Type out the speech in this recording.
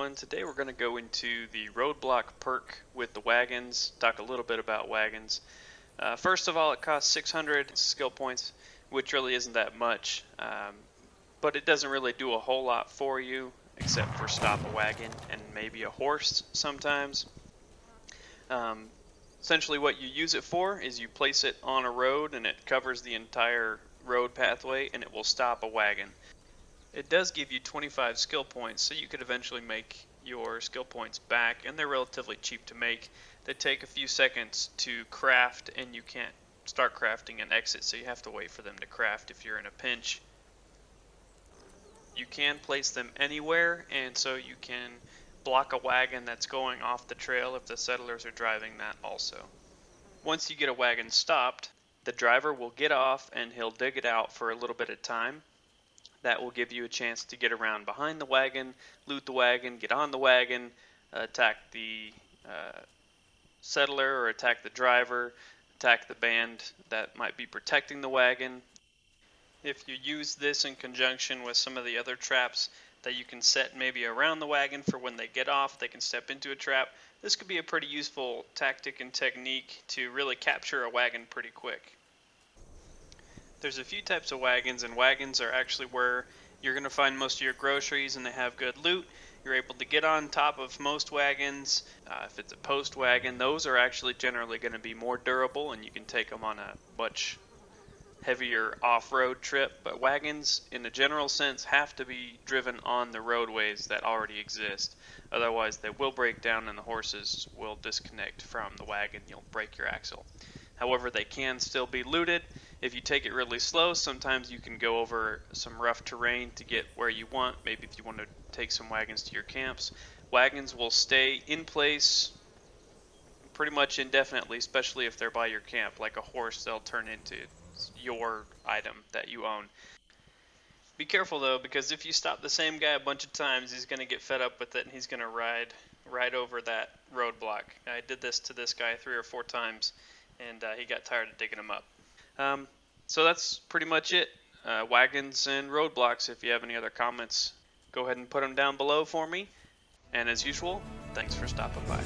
everyone. Today we're going to go into the roadblock perk with the Wagons, talk a little bit about Wagons. First of all, it costs 600 skill points, which really isn't that much, but it doesn't really do a whole lot for you, except for stop a wagon and maybe a horse sometimes. Um, Essentially what you use it for is you place it on a road and it covers the entire road pathway and it will stop a wagon. It does give you 25 skill points, so you could eventually make your skill points back, and they're relatively cheap to make. They take a few seconds to craft, and you can't start crafting and exit, so you have to wait for them to craft if you're in a pinch. You can place them anywhere, and so you can block a wagon that's going off the trail if the settlers are driving that also. Once you get a wagon stopped, the driver will get off and he'll dig it out for a little bit of time. That will give you a chance to get around behind the wagon, loot the wagon, get on the wagon, attack the settler or attack the driver, attack the band that might be protecting the wagon. If you use this in conjunction with some of the other traps that you can set maybe around the wagon for when they get off, they can step into a trap, this could be a pretty useful tactic and technique to really capture a wagon pretty quick. There's a few types of wagons, and wagons are actually where you're going to find most of your groceries, and they have good loot. You're able to get on top of most wagons. If it's a post wagon, those are actually generally going to be more durable, and you can take them on a much heavier off-road trip. But wagons, in a general sense, have to be driven on the roadways that already exist. Otherwise, they will break down, and the horses will disconnect from the wagon. You'll break your axle. However, they can still be looted. If you take it really slow, sometimes you can go over some rough terrain to get where you want. Maybe if you want to take some wagons to your camps. Wagons will stay in place pretty much indefinitely, especially if they're by your camp. Like a horse, they'll turn into your item that you own. Be careful though, because if you stop the same guy a bunch of times, he's going to get fed up with it and he's going to ride over that roadblock. I did this to this guy 3 or 4 times, and he got tired of digging them up. So that's pretty much it. Wagons and roadblocks. If you have any other comments, go ahead and put them down below for me. And as usual, thanks for stopping by.